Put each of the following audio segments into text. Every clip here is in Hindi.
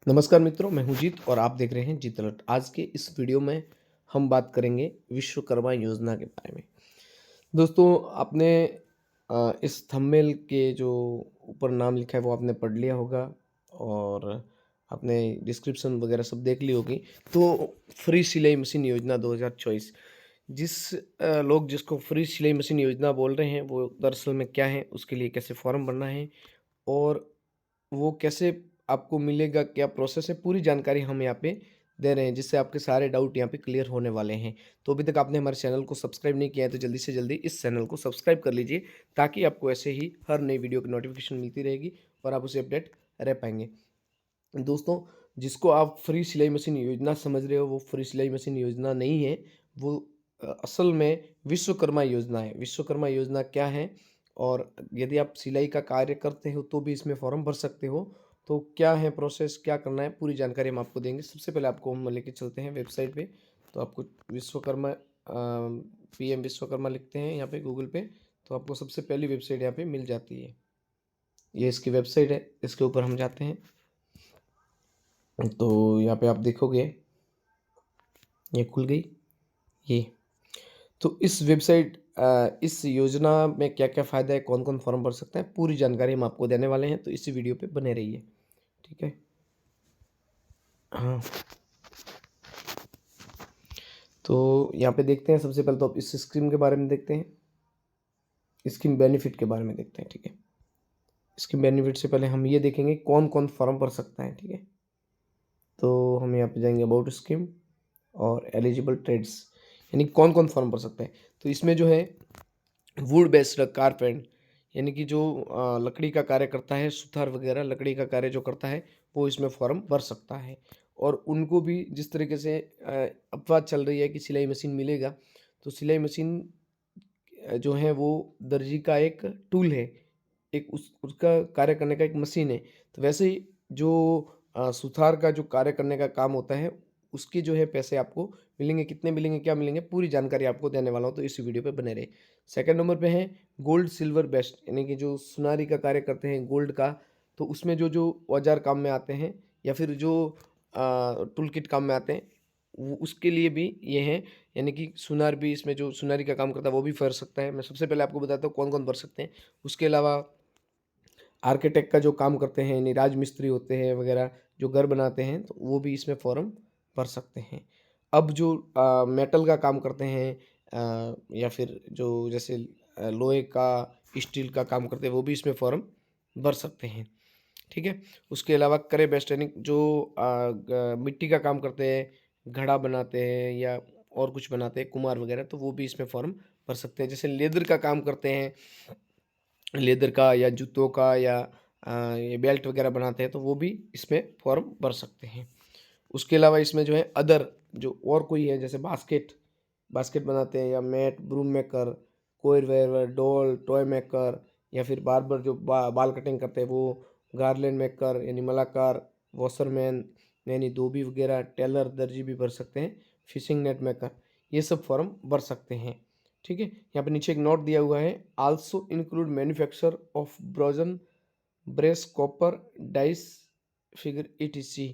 नमस्कार मित्रों, मैं हूं जीत और आप देख रहे हैं जीत अलर्ट। आज के इस वीडियो में हम बात करेंगे विश्वकर्मा योजना के बारे में। दोस्तों, आपने इस थंबनेल के जो ऊपर नाम लिखा है वो आपने पढ़ लिया होगा और आपने डिस्क्रिप्शन वगैरह सब देख ली होगी। तो फ्री सिलाई मशीन योजना 2024, लोग जिसको फ्री सिलाई मशीन योजना बोल रहे हैं वो दरअसल में क्या है, उसके लिए कैसे फॉर्म भरना है और वो कैसे आपको मिलेगा, क्या प्रोसेस है, पूरी जानकारी हम यहाँ पे दे रहे हैं, जिससे आपके सारे डाउट यहाँ पे क्लियर होने वाले हैं। तो अभी तक आपने हमारे चैनल को सब्सक्राइब नहीं किया है तो जल्दी से जल्दी इस चैनल को सब्सक्राइब कर लीजिए, ताकि आपको ऐसे ही हर नई वीडियो की नोटिफिकेशन मिलती रहेगी और आप उसे अपडेट रह पाएँगे। दोस्तों, जिसको आप फ्री सिलाई मशीन योजना समझ रहे हो, वो फ्री सिलाई मशीन योजना नहीं है, वो असल में विश्वकर्मा योजना है। विश्वकर्मा योजना क्या है और यदि आप सिलाई का कार्य करते हो तो भी इसमें फॉर्म भर सकते हो। तो क्या है प्रोसेस, क्या करना है, पूरी जानकारी हम आपको देंगे। सबसे पहले आपको हम लेके चलते हैं वेबसाइट पे। तो आपको विश्वकर्मा पीएम विश्वकर्मा लिखते हैं यहाँ पे गूगल पे, तो आपको सबसे पहली वेबसाइट यहाँ पे मिल जाती है। ये इसकी वेबसाइट है, इसके ऊपर हम जाते हैं। तो यहाँ पे आप देखोगे, ये खुल गई ये। तो इस वेबसाइट इस योजना में क्या-क्या फ़ायदा है, कौन-कौन फॉर्म भर सकते हैं, पूरी जानकारी हम आपको देने वाले हैं, तो इसी वीडियो पे बने रहिए, ठीक है? हाँ, तो यहाँ पे देखते हैं। सबसे पहले तो आप इस स्कीम के बारे में देखते हैं, स्कीम बेनिफिट के बारे में देखते हैं, ठीक है? स्कीम बेनिफिट से पहले हम ये देखेंगे कौन-कौन फॉर्म भर सकता है, ठीक है? तो हम यहाँ पे जाएँगे अबाउट स्कीम और एलिजिबल ट्रेड्स, यानी कौन-कौन फॉर्म भर सकते हैं। तो इसमें जो है वुड बेस्ड कारपेंट, यानी कि जो लकड़ी का कार्य करता है, सुथार वगैरह लकड़ी का कार्य जो करता है, वो इसमें फॉर्म भर सकता है। और उनको भी जिस तरीके से अफ़वाह चल रही है कि सिलाई मशीन मिलेगा, तो सिलाई मशीन जो है वो दर्जी का एक टूल है, एक उसका कार्य करने का एक मशीन है। तो वैसे ही जो सुथार का जो कार्य करने का काम होता है, उसके जो है पैसे आपको मिलेंगे, कितने मिलेंगे, क्या मिलेंगे, पूरी जानकारी आपको देने वाला हूँ, तो इस वीडियो पे बने रहिए। सेकंड नंबर पे है गोल्ड, सिल्वर, बेस्ट, यानी कि जो सुनारी का कार्य करते हैं गोल्ड का, तो उसमें जो-जो औज़ार काम में आते हैं या फिर जो टूल किट काम में आते हैं, वो उसके लिए भी ये हैं, यानी कि सुनार भी, इसमें जो सुनारी का काम करता है वो भी भर सकता है। मैं सबसे पहले आपको बताता हूँ कौन-कौन भर सकते हैं। उसके अलावा आर्किटेक्ट का जो काम करते हैं, यानी राजमिस्त्री होते हैं वगैरह, जो घर बनाते हैं, तो वो भी इसमें फ़ॉर्म भर सकते हैं। अब जो मेटल का काम करते हैं या फिर जो जैसे लोहे का, स्टील का काम करते हैं, वो भी इसमें फ़ॉर्म भर सकते हैं, ठीक है? उसके अलावा करे बेस्ट, यानी जो मिट्टी का काम करते हैं, घड़ा बनाते हैं या और कुछ बनाते हैं, कुम्हार वगैरह, तो वो भी इसमें फ़ॉर्म भर सकते हैं। जैसे लेदर का काम करते हैं, लेदर का या जूतों का या ये बेल्ट वगैरह बनाते हैं, तो वो भी इसमें फॉर्म भर सकते हैं। उसके अलावा इसमें जो है अदर जो और कोई है, जैसे बास्केट बास्केट बनाते हैं या mat, broom maker, coir ware, doll, toy maker या फिर बार्बर जो बाल कटिंग करते हैं वो, गार्लैंड मेकर यानी मलाकार, वॉशरमैन यानी धोबी वगैरह, टेलर, दर्जी भी भर सकते हैं, फिशिंग नेट मेकर, ये सब फॉर्म भर सकते हैं, ठीक है? यहाँ पे नीचे एक नोट दिया हुआ है, also include manufacture of bronze brass, copper, dice, figure etc,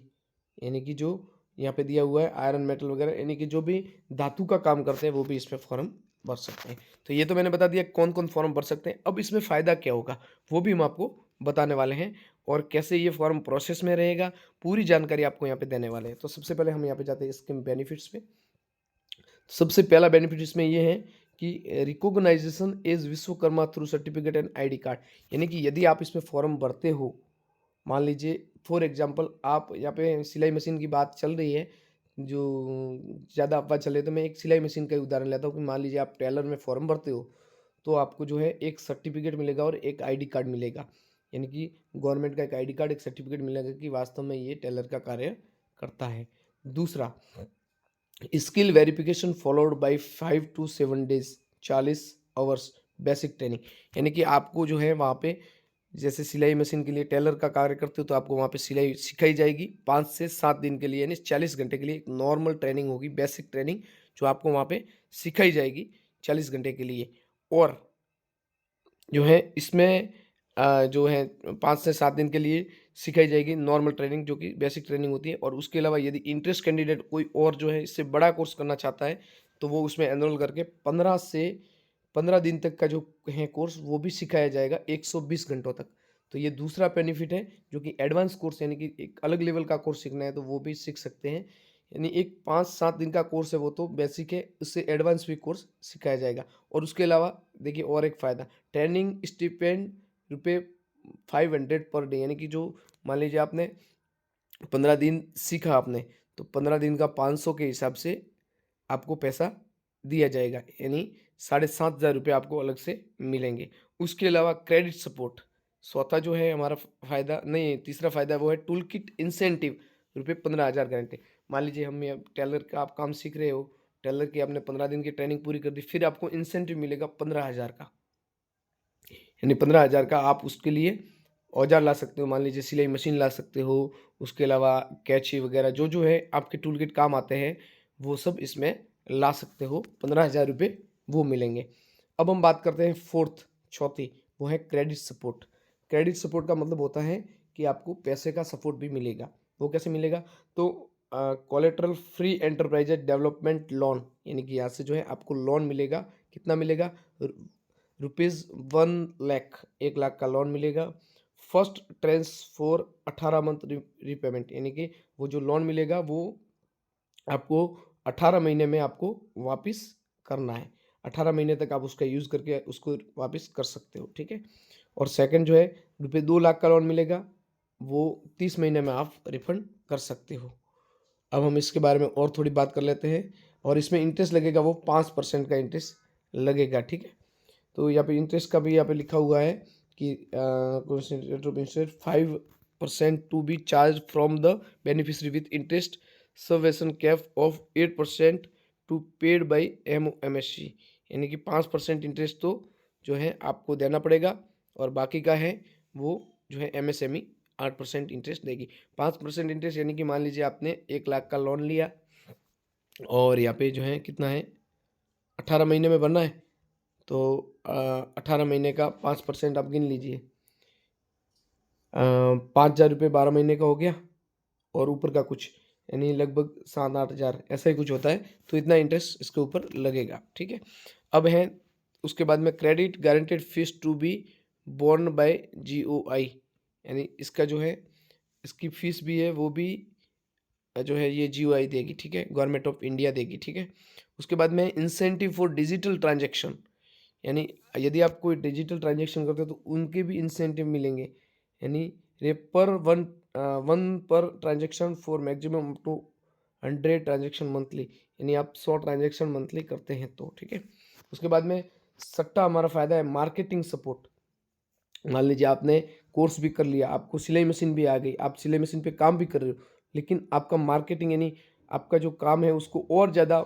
यानी कि जो यहाँ पे दिया हुआ है आयरन मेटल वगैरह, यानी कि जो भी धातु का काम करते हैं वो भी इसमें फॉर्म भर सकते हैं। तो ये तो मैंने बता दिया कौन-कौन फॉर्म भर सकते हैं। अब इसमें फ़ायदा क्या होगा, वो भी हम आपको बताने वाले हैं और कैसे ये फॉर्म प्रोसेस में रहेगा, पूरी जानकारी आपको यहाँ पे देने वाले हैं। तो सबसे पहले हम यहाँ पे जाते हैं स्कीम बेनिफिट्स पे। सबसे पहला बेनिफिट इसमें ये है कि recognisation as Vishwakarma through certificate and ID card, यानी कि यदि आप इसमें फॉर्म भरते हो, मान लीजिए फॉर एग्जांपल आप यहाँ पे सिलाई मशीन की बात चल रही है, जो ज़्यादा अफ़वाह चले, तो मैं एक सिलाई मशीन का ही उदाहरण लेता हूँ कि मान लीजिए आप टेलर में फॉर्म भरते हो, तो आपको जो है एक सर्टिफिकेट मिलेगा और एक आईडी कार्ड मिलेगा, यानी कि गवर्नमेंट का एक आईडी कार्ड, एक सर्टिफिकेट मिलेगा कि वास्तव में ये टेलर का कार्य करता है। दूसरा, skill verification followed by 5 to 7 days, 40 hours basic training, यानी कि आपको जो है वहाँ पे, जैसे सिलाई मशीन के लिए टेलर का कार्य करते हो तो आपको वहाँ पे सिलाई सिखाई जाएगी 5 से 7 दिन के लिए, यानी 40 घंटे के लिए एक नॉर्मल ट्रेनिंग होगी, बेसिक ट्रेनिंग, जो आपको वहाँ पे सिखाई जाएगी 40 घंटे के लिए। और जो है इसमें जो है 5 से 7 दिन के लिए सिखाई जाएगी, नॉर्मल ट्रेनिंग जो कि बेसिक ट्रेनिंग होती है। और उसके अलावा यदि इंटरेस्ट कैंडिडेट कोई और जो है इससे बड़ा कोर्स करना चाहता है, तो वो उसमें एनरोल करके 15 से 15 दिन तक का जो है कोर्स वो भी सिखाया जाएगा 120 घंटों तक। तो ये दूसरा बेनिफिट है, जो कि एडवांस कोर्स यानी कि एक अलग लेवल का कोर्स सीखना है तो वो भी सीख सकते हैं। यानी एक 5-7 दिन का कोर्स है वो तो बेसिक है, उससे एडवांस भी कोर्स सिखाया जाएगा। और उसके अलावा देखिए और एक फ़ायदा, ट्रेनिंग स्टिपेंड रुपए 500 पर डे, यानी कि जो मान लीजिए आपने 15 दिन सीखा आपने, तो 15 दिन का 500 के हिसाब से आपको पैसा दिया जाएगा, यानी 7,500 रुपये आपको अलग से मिलेंगे। उसके अलावा क्रेडिट सपोर्ट, चौथा जो है हमारा फ़ायदा नहीं, तीसरा फ़ायदा वो है टूल किट इंसेंटिव रुपये 15,000 गारंटी। मान लीजिए हम ये टेलर का आप काम सीख रहे हो, टेलर की आपने 15 दिन की ट्रेनिंग पूरी कर दी, फिर आपको इंसेंटिव मिलेगा 15,000 का। यानी 15,000 का आप उसके लिए औज़ार ला सकते हो, मान लीजिए सिलाई मशीन ला सकते हो, उसके अलावा कैंची वगैरह जो है आपके टूल किट काम आते हैं, वो सब इसमें ला सकते हो, 15,000 रुपये वो मिलेंगे। अब हम बात करते हैं फोर्थ, चौथी, वो है क्रेडिट सपोर्ट। क्रेडिट सपोर्ट का मतलब होता है कि आपको पैसे का सपोर्ट भी मिलेगा। वो कैसे मिलेगा? तो collateral free enterprises development loan, यानी कि यहाँ से जो है आपको लोन मिलेगा। कितना मिलेगा? रुपीज़ 1 लाख, 1 लाख का लोन मिलेगा। First tranche for 18 month repayment, यानी कि वो जो लोन मिलेगा वो आपको 18 महीने में आपको वापस करना है। 18 महीने तक आप उसका यूज़ करके उसको वापस कर सकते हो, ठीक है। और सेकंड जो है रुपये 2 लाख का लोन मिलेगा, वो 30 महीने में आप रिफंड कर सकते हो। अब हम इसके बारे में और थोड़ी बात कर लेते हैं। और इसमें इंटरेस्ट लगेगा वो 5% का इंटरेस्ट लगेगा, ठीक है। तो यहाँ पे इंटरेस्ट का भी यहाँ पे लिखा हुआ है कि rate of interest 5% to be charge from the beneficiary with interest subvention cap of 8% to paid by MOMSC, यानी कि 5% इंटरेस्ट तो जो है आपको देना पड़ेगा, और बाकी का है वो जो है MSME 8% इंटरेस्ट देगी। 5% इंटरेस्ट यानी कि मान लीजिए आपने 1 लाख का लोन लिया, और यहाँ पे जो है कितना है, 18 महीने में भरना है, तो 18 महीने का 5% आप गिन लीजिए, 5,000 रुपये 12 महीने का हो गया, और ऊपर का कुछ यानी लगभग 7-8 हज़ार ऐसा ही कुछ होता है। तो इतना इंटरेस्ट इसके ऊपर लगेगा, ठीक है। अब है उसके बाद में credit guaranteed fee to be borne by GOI, यानी इसका जो है इसकी फीस भी है वो भी जो है ये GOI देगी, ठीक है, गवर्नमेंट ऑफ इंडिया देगी, ठीक है। उसके बाद में इंसेंटिव फॉर डिजिटल ट्रांजेक्शन, यानी यदि आप कोई डिजिटल ट्रांजेक्शन करते हो तो उनके भी इंसेंटिव मिलेंगे, यानी ये पर one per transaction for maximum up to 100 transaction monthly, यानी आप 100 ट्रांजेक्शन मंथली करते हैं तो, ठीक है। उसके बाद में सट्टा हमारा फ़ायदा है मार्केटिंग सपोर्ट। मान लीजिए आपने कोर्स भी कर लिया, आपको सिलाई मशीन भी आ गई, आप सिलाई मशीन पे काम भी कर रहे हो, लेकिन आपका मार्केटिंग यानी आपका जो काम है उसको और ज़्यादा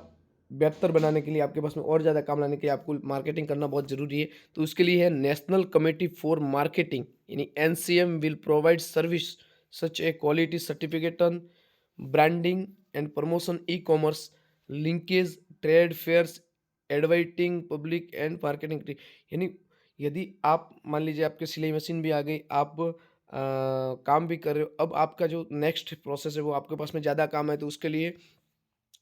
बेहतर बनाने के लिए, आपके पास में और ज़्यादा काम लाने के लिए आपको मार्केटिंग करना बहुत ज़रूरी है। तो उसके लिए है नेशनल कमेटी फॉर मार्केटिंग, यानी NCM will provide service such a quality certification, branding and promotion, ecommerce, linkage, trade fairs, advertising, public and marketing. यानी यदि आप मान लीजिए आपके सिलाई मशीन भी आ गई, आप काम भी कर रहे हो, अब आपका जो नेक्स्ट प्रोसेस है वो आपके पास में ज़्यादा काम है, तो उसके लिए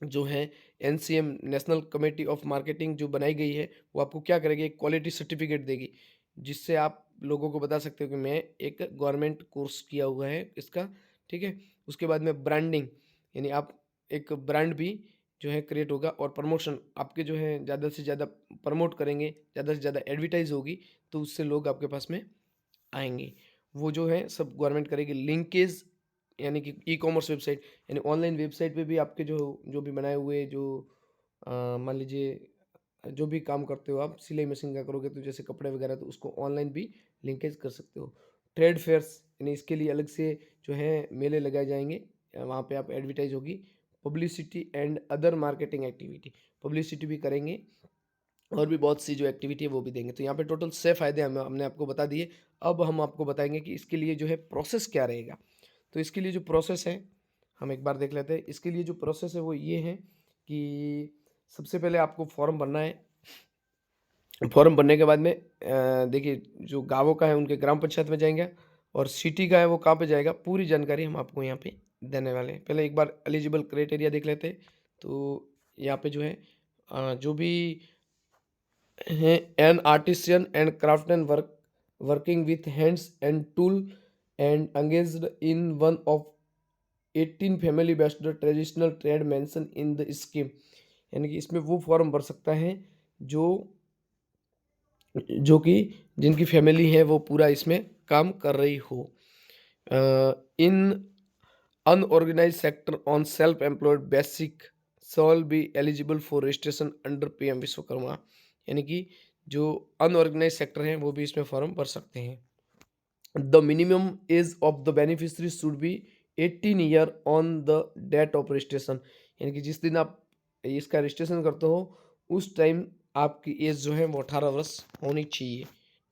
जो है NCM national committee of marketing जो बनाई गई है, वो आपको क्या करेगी, एक क्वालिटी सर्टिफिकेट देगी, जिससे आप लोगों को बता सकते हो कि मैं एक गवर्नमेंट कोर्स किया हुआ है इसका, ठीक है। उसके बाद में ब्रांडिंग, यानी आप एक ब्रांड भी जो है क्रिएट होगा, और प्रमोशन आपके जो है ज़्यादा से ज़्यादा प्रमोट करेंगे, ज़्यादा से ज़्यादा एडवर्टाइज होगी, तो उससे लोग आपके पास में आएँगे। वो जो है सब गवर्नमेंट करेगी। लिंकेज यानी कि ई-कॉमर्स वेबसाइट, यानी ऑनलाइन वेबसाइट पे भी आपके जो जो भी बनाए हुए जो मान लीजिए जो भी काम करते हो आप, सिलाई मशीन का करोगे तो जैसे कपड़े वगैरह, तो उसको ऑनलाइन भी लिंकेज कर सकते हो। ट्रेड फेयर्स, यानी इसके लिए अलग से जो है मेले लगाए जाएँगे, वहाँ पे आप एडवर्टाइज़ होगी। Publicity and other marketing activity, publicity भी करेंगे, और भी बहुत सी जो एक्टिविटी है वो भी देंगे। तो यहाँ पे टोटल 6 फ़ायदे हमने आपको बता दिए। अब हम आपको बताएँगे कि इसके लिए जो है प्रोसेस क्या रहेगा। तो इसके लिए जो प्रोसेस है, हम एक बार देख लेते हैं। इसके लिए जो प्रोसेस है वो ये है कि सबसे पहले आपको फॉर्म भरना है। फॉर्म भरने के बाद में देखिए जो गाँवों का है उनके ग्राम पंचायत में जाएँगे, और सिटी का है वो कहाँ पे जाएगा, पूरी जानकारी हम आपको यहाँ पे देने वाले हैं। पहले एक बार एलिजिबल क्राइटेरिया देख लेते हैं। तो यहाँ पे जो है जो भी हैं an artisan and craftsman working with hands and tool and engaged in one of 18 family based traditional trade mention in the scheme. यानी कि इसमें वो फॉर्म भर सकता है जो जो कि जिनकी फैमिली है वो पूरा इसमें काम कर रही हो। In unorganised sector on self employed basic shall be eligible for registration under PM Vishwakarma. यानी कि जो अनऑर्गेनाइज सेक्टर हैं वो भी इसमें फॉर्म भर सकते हैं। The minimum age of the beneficiary should be 18 year on the date of registration. यानी कि जिस दिन आप इसका रजिस्ट्रेशन करते हो उस टाइम आपकी एज जो है वो 18 वर्ष होनी चाहिए।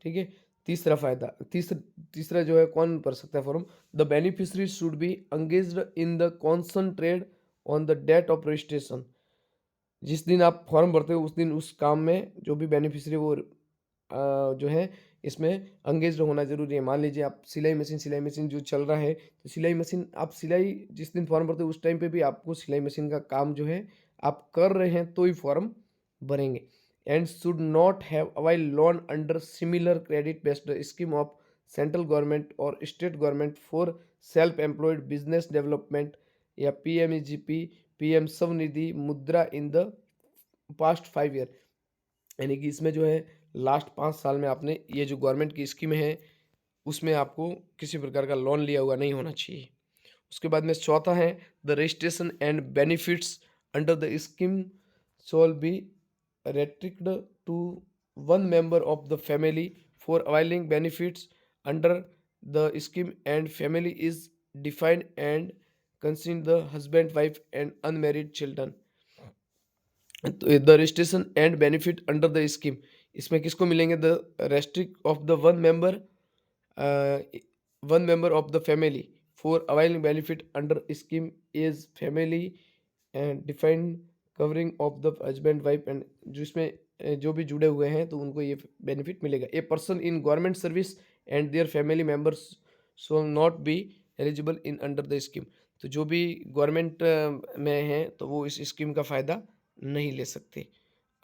ठीक है। तीसरा फायदा तीसरा जो है कौन भर सकता है form, the beneficiary should be engaged in the concentrate on the date of registration. जिस दिन आप फॉर्म भरते हो उस दिन उस काम में जो भी बेनिफिशियरी वो जो है इसमें एंगेज्ड होना जरूरी है। मान लीजिए आप सिलाई मशीन जो चल रहा है तो सिलाई मशीन आप सिलाई जिस दिन फॉर्म भरते हो उस टाइम पे भी आपको सिलाई मशीन का काम जो है आप कर रहे हैं तो ही फॉर्म भरेंगे। And should not have avail loan under similar credit based scheme of central government or state government for self employed business development या PMEGP PM Svanidhi Mudra in the past 5 year. यानी कि इसमें जो है लास्ट 5 साल में आपने ये जो गवर्नमेंट की स्कीम है उसमें आपको किसी प्रकार का लोन लिया हुआ नहीं होना चाहिए। उसके बाद में चौथा है the registration and benefits under the scheme shall be restricted to one member of the family for availing benefits under the scheme and family is defined and consider the husband wife and unmarried children. The registration and benefit under the scheme इसमें किसको मिलेंगे, the restrict of the one member of the family for availing benefit under scheme is family and defined covering of the husband wife and जो इसमें जो भी जुड़े हुए हैं तो उनको ये बेनिफिट मिलेगा। A person in government service and their family members show not be eligible in under the scheme. तो जो भी गवर्नमेंट में हैं तो वो इस स्कीम का फ़ायदा नहीं ले सकते।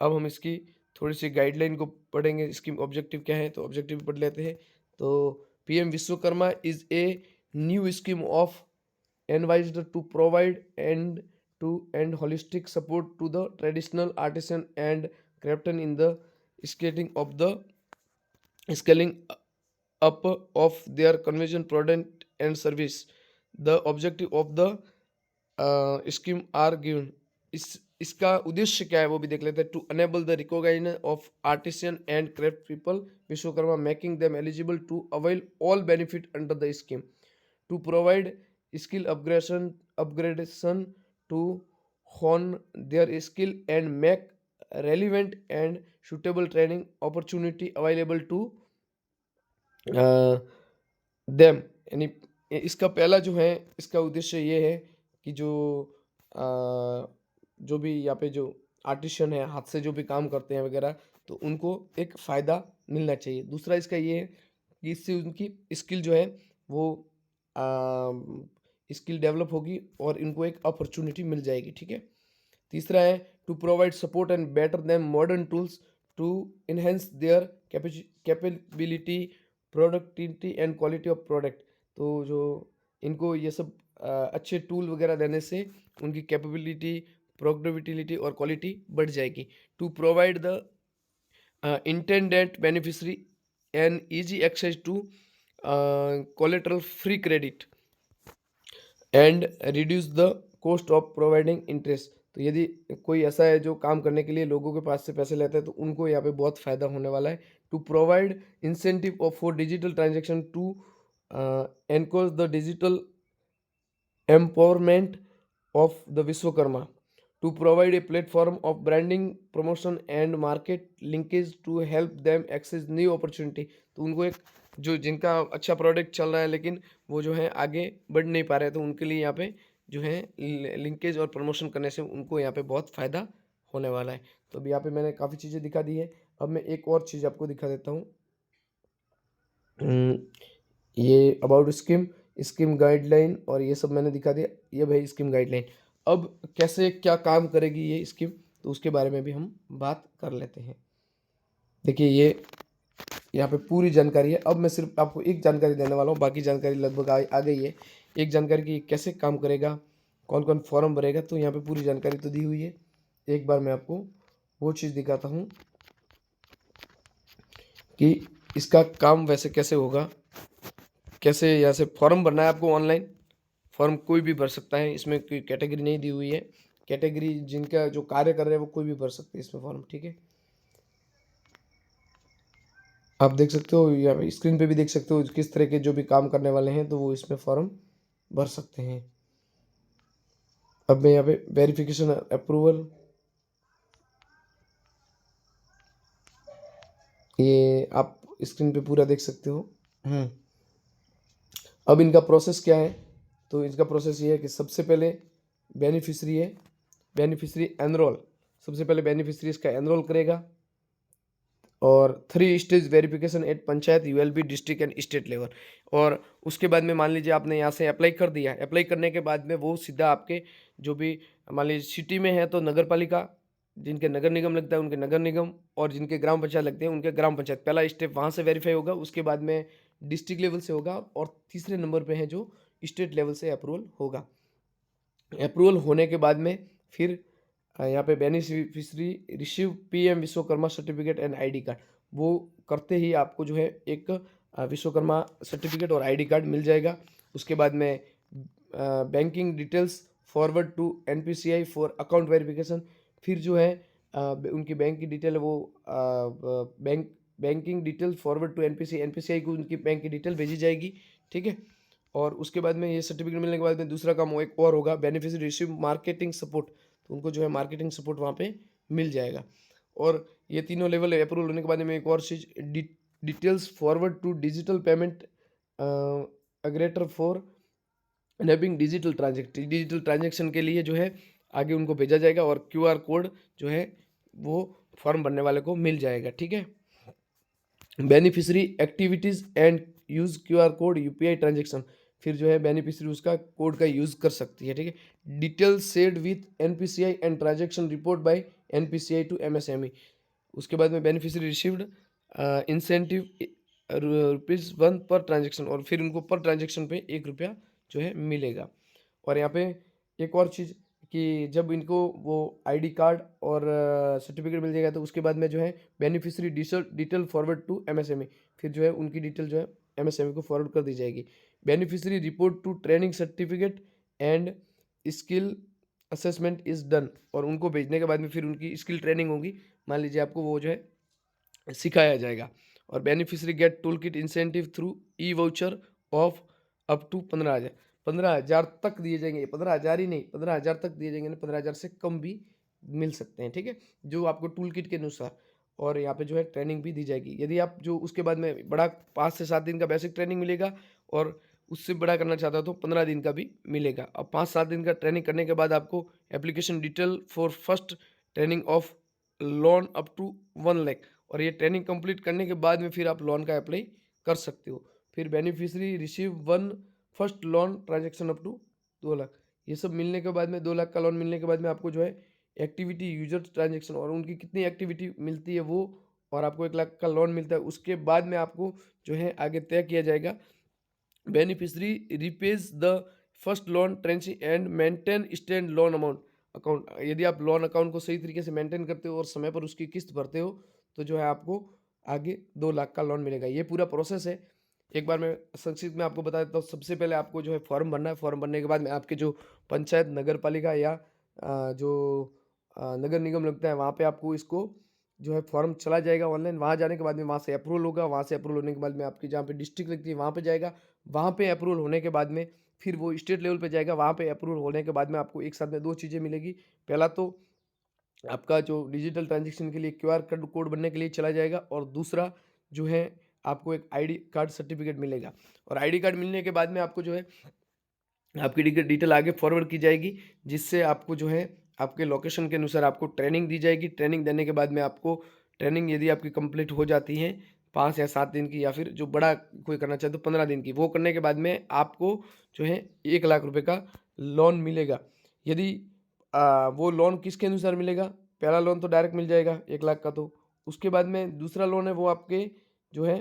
अब हम इसकी थोड़ी सी गाइडलाइन को पढ़ेंगे, इसकी ऑब्जेक्टिव क्या है तो ऑब्जेक्टिव पढ़ लेते हैं। तो PM Vishwakarma is a new scheme of envisaged to provide end to end holistic support to the traditional artisan and craftsmen in the scaling up of their conversion product and service. The objective of the scheme are given. इसका उद्देश्य क्या है वो भी देख लेते हैं। To enable the recognition of artisan and craft people Vishwakarma making them eligible to avail all benefit under the scheme. To provide skill upgradation to hone their skill and make relevant and suitable training opportunity available to them. यानी इसका पहला जो है इसका उद्देश्य ये है कि जो भी यहाँ पे जो आर्टिशियन है हाथ से जो भी काम करते हैं वगैरह तो उनको एक फ़ायदा मिलना चाहिए। दूसरा इसका ये है कि इससे उनकी स्किल जो है वो स्किल डेवलप होगी और इनको एक अपॉर्चुनिटी मिल जाएगी। ठीक है। तीसरा है to provide support and better them modern tools to enhance their capability productivity and quality of product. तो जो इनको ये सब अच्छे टूल वगैरह देने से उनकी कैपेबिलिटी प्रोडक्टिविटी और क्वालिटी बढ़ जाएगी। To provide the intended beneficiary an easy access to collateral free credit and reduce the cost of providing interest. तो यदि कोई ऐसा है जो काम करने के लिए लोगों के पास से पैसे लेता है तो उनको यहाँ पे बहुत फ़ायदा होने वाला है। To provide incentive of for digital transaction to encourage the digital empowerment of the Vishwakarma. To provide a platform of branding promotion and market linkage to help them access new opportunity. तो उनको एक जो जिनका अच्छा प्रोडक्ट चल रहा है लेकिन वो जो है आगे बढ़ नहीं पा रहे तो उनके लिए यहाँ पे जो है लिंकेज और प्रमोशन करने से उनको यहाँ पे बहुत फ़ायदा होने वाला है। तो अभी यहाँ पे मैंने काफ़ी चीज़ें दिखा दी है। अब मैं एक और चीज़ आपको दिखा देता हूँ। ये अबाउट स्कीम, स्कीम गाइडलाइन और ये सब मैंने दिखा दिया। ये भाई स्कीम गाइडलाइन। अब कैसे क्या काम करेगी ये स्कीम, तो उसके बारे में भी हम बात कर लेते हैं। देखिए ये यहाँ पे पूरी जानकारी है। अब मैं सिर्फ आपको एक जानकारी देने वाला हूँ, बाकी जानकारी लगभग आ गई है। एक जानकारी की कैसे काम करेगा, कौन कौन फॉर्म भरेगा, तो यहाँ पे पूरी जानकारी तो दी हुई है। एक बार मैं आपको वो चीज़ दिखाता हूँ कि इसका काम वैसे कैसे होगा, कैसे यहाँ से फॉर्म भरना है आपको ऑनलाइन। फॉर्म कोई भी भर सकता है, इसमें कोई कैटेगरी नहीं दी हुई है। कैटेगरी जिनका जो कार्य कर रहे हैं वो कोई भी भर सकते हैं इसमें फॉर्म, ठीक है। आप देख सकते हो या स्क्रीन पे भी देख सकते हो किस तरह के जो भी काम करने वाले हैं तो वो इसमें फॉर्म भर सकते हैं। अब मैं यहाँ पे वेरिफिकेशन अप्रूवल, ये आप स्क्रीन पे पूरा देख सकते हो। अब इनका प्रोसेस क्या है, तो इनका प्रोसेस ये है कि सबसे पहले बेनिफिशरी है, बेनिफिशरी एनरोल। सबसे पहले बेनिफिशरी इसका एनरोल करेगा और 3 stage verification eight panchayat, ULB, district and state level. और उसके बाद में मान लीजिए आपने यहाँ से अप्लाई कर दिया, अप्लाई करने के बाद में वो सीधा आपके जो भी मान लीजिए सिटी में है तो नगर पालिका, जिनके नगर निगम लगता है उनके नगर निगम, और जिनके ग्राम पंचायत लगते हैं उनके ग्राम पंचायत। पहला स्टेप वहाँ से वेरीफाई होगा, उसके बाद में डिस्ट्रिक्ट लेवल से होगा, और तीसरे नंबर पे है जो स्टेट लेवल से अप्रूवल होगा। अप्रूवल होने के बाद में फिर यहाँ पे beneficiary receive PM Vishwakarma certificate and ID card, वो करते ही आपको जो है एक विश्वकर्मा सर्टिफिकेट और आईडी कार्ड मिल जाएगा। उसके बाद में banking details forward to NPCI for account verification. फिर जो है उनकी बैंक की डिटेल है वो banking detail forward to NPCI, NPCI को उनकी बैंक की डिटेल भेजी जाएगी, ठीक है। और उसके बाद में ये सर्टिफिकेट मिलने के बाद में दूसरा काम एक और होगा, बेनिफिशियरी रिसीव मार्केटिंग सपोर्ट, तो उनको जो है मार्केटिंग सपोर्ट वहाँ पे मिल जाएगा। और ये तीनों लेवल अप्रूवल होने के बाद में एक और चीज़, details forward to digital payment aggregator for enabling digital transaction के लिए जो है आगे उनको भेजा जाएगा, और क्यूआर कोड जो है वो फॉर्म भरने वाले को मिल जाएगा, ठीक है। Beneficiary activities and use QR code UPI transaction, फिर जो है बेनिफिशियरी उसका कोड का यूज़ कर सकती है, ठीक है। Detail shared with NPCI and transaction report by NPCI to MSME. उसके बाद में beneficiary received incentive ₹1 per transaction, और फिर उनको पर ट्रांजेक्शन पे ₹1 जो है मिलेगा। और यहाँ पे एक और चीज़ कि जब इनको वो आईडी कार्ड और सर्टिफिकेट मिल जाएगा तो उसके बाद में जो है beneficiary detail forward to MSME, फिर जो है उनकी डिटेल जो है एमएसएमई को फॉरवर्ड कर दी जाएगी। Beneficiary report to training certificate and skill assessment is done, और उनको भेजने के बाद में फिर उनकी स्किल ट्रेनिंग होगी, मान लीजिए आपको वो जो है सिखाया जाएगा। और beneficiary get tool kit incentive through e voucher of up to 15,000, 15,000 तक दिए जाएंगे। 15,000 ही नहीं, 15,000 तक दिए जाएंगे ना, 15,000 से कम भी मिल सकते हैं, ठीक है, जो आपको टूल किट के अनुसार। और यहाँ पे जो है ट्रेनिंग भी दी जाएगी। यदि आप जो उसके बाद में बड़ा 5 से 7 दिन का बेसिक ट्रेनिंग मिलेगा, और उससे बड़ा करना चाहता हो तो 15 दिन का भी मिलेगा। अब 5-7 दिन का ट्रेनिंग करने के बाद आपको application detail for first training of loan up to 1 lakh, और ये ट्रेनिंग कंप्लीट करने के बाद में फिर आप लोन का अप्लाई कर सकते हो। फिर beneficiary receive 1 first loan transaction up to 2 lakh, ये सब मिलने के बाद में 2 लाख का लोन मिलने के बाद में आपको जो है एक्टिविटी यूजर ट्रांजेक्शन, और उनकी कितनी एक्टिविटी मिलती है वो, और आपको 1 लाख का लोन मिलता है। उसके बाद में आपको जो है आगे तय किया जाएगा। Beneficiary repays the first loan tranche and maintain standard loan amount account, यदि आप लोन अकाउंट को सही तरीके से मेंटेन करते हो और समय पर उसकी किस्त भरते हो तो जो है आपको आगे 2 लाख का लोन मिलेगा। ये पूरा प्रोसेस है। एक बार मैं संक्षिप्त में आपको बता देता हूँ। सबसे पहले आपको जो है फॉर्म भरना है। फॉर्म भरने के बाद में आपके जो पंचायत, नगर पालिका या जो नगर निगम लगता है वहाँ पे आपको इसको जो है फॉर्म चला जाएगा ऑनलाइन। वहाँ जाने के बाद में वहाँ से अप्रूवल होगा। वहाँ से अप्रूवल होने के बाद में आपकी जहाँ पे डिस्ट्रिक्ट लगती है वहाँ पे जाएगा। वहाँ पे अप्रूवल होने के बाद में फिर वो स्टेट लेवल पे जाएगा। वहाँ पे अप्रूवल होने के बाद में आपको एक साथ में 2 चीज़ें मिलेगी। पहला तो आपका जो डिजिटल ट्रांजेक्शन के लिए क्यूआर कोड बनने के लिए चला जाएगा, और दूसरा जो है आपको एक आईडी कार्ड सर्टिफिकेट मिलेगा। और आईडी कार्ड मिलने के बाद में आपको जो है आपकी डिटेल आगे फॉरवर्ड की जाएगी, जिससे आपको जो है आपके लोकेशन के अनुसार आपको ट्रेनिंग दी जाएगी। ट्रेनिंग देने के बाद में आपको ट्रेनिंग यदि आपकी कंप्लीट हो जाती है 5 या 7 दिन की, या फिर जो बड़ा कोई करना चाहे तो 15 दिन की। वो करने के बाद में आपको जो है 1 लाख रुपए का लोन मिलेगा। यदि वो लोन किसके अनुसार मिलेगा? पहला लोन तो डायरेक्ट मिल जाएगा 1 लाख का तो। उसके बाद में दूसरा लोन है वो आपके जो है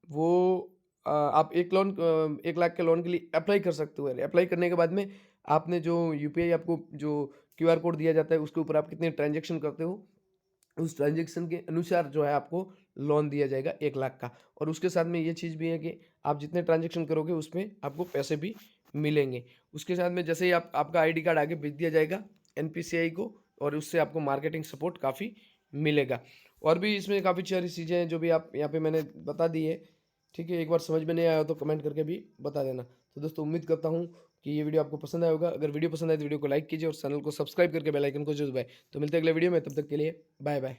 वो आप 1 लाख के लोन के लिए अप्लाई कर सकते हो। अप्लाई करने के बाद में आपने जो यूपीआई आपको जो क्यूआर कोड दिया जाता है उसके ऊपर आप कितने ट्रांज़ैक्शन करते हो, उस ट्रांज़ैक्शन के अनुसार जो है आपको लोन दिया जाएगा 1 लाख का। और उसके साथ में ये चीज़ भी है कि आप जितने ट्रांज़ैक्शन करोगे उसमें आपको पैसे भी मिलेंगे। उसके साथ में जैसे ही आप आपका आईडी कार्ड आगे भेज दिया जाएगा एनपीसीआई को, और उससे आपको मार्केटिंग सपोर्ट काफ़ी मिलेगा। और भी इसमें काफ़ी सारी चीज़ें हैं जो भी आप यहाँ पे मैंने बता दी है। ठीक है, एक बार समझ में नहीं आया हो तो कमेंट करके भी बता देना। तो दोस्तों उम्मीद करता हूँ कि ये वीडियो आपको पसंद आया होगा। अगर वीडियो पसंद आए तो वीडियो को लाइक कीजिए और चैनल को सब्सक्राइब करके बेल आइकन को जरूर दबाएं। तो मिलते हैं अगले वीडियो में, तब तक के लिए बाय बाय।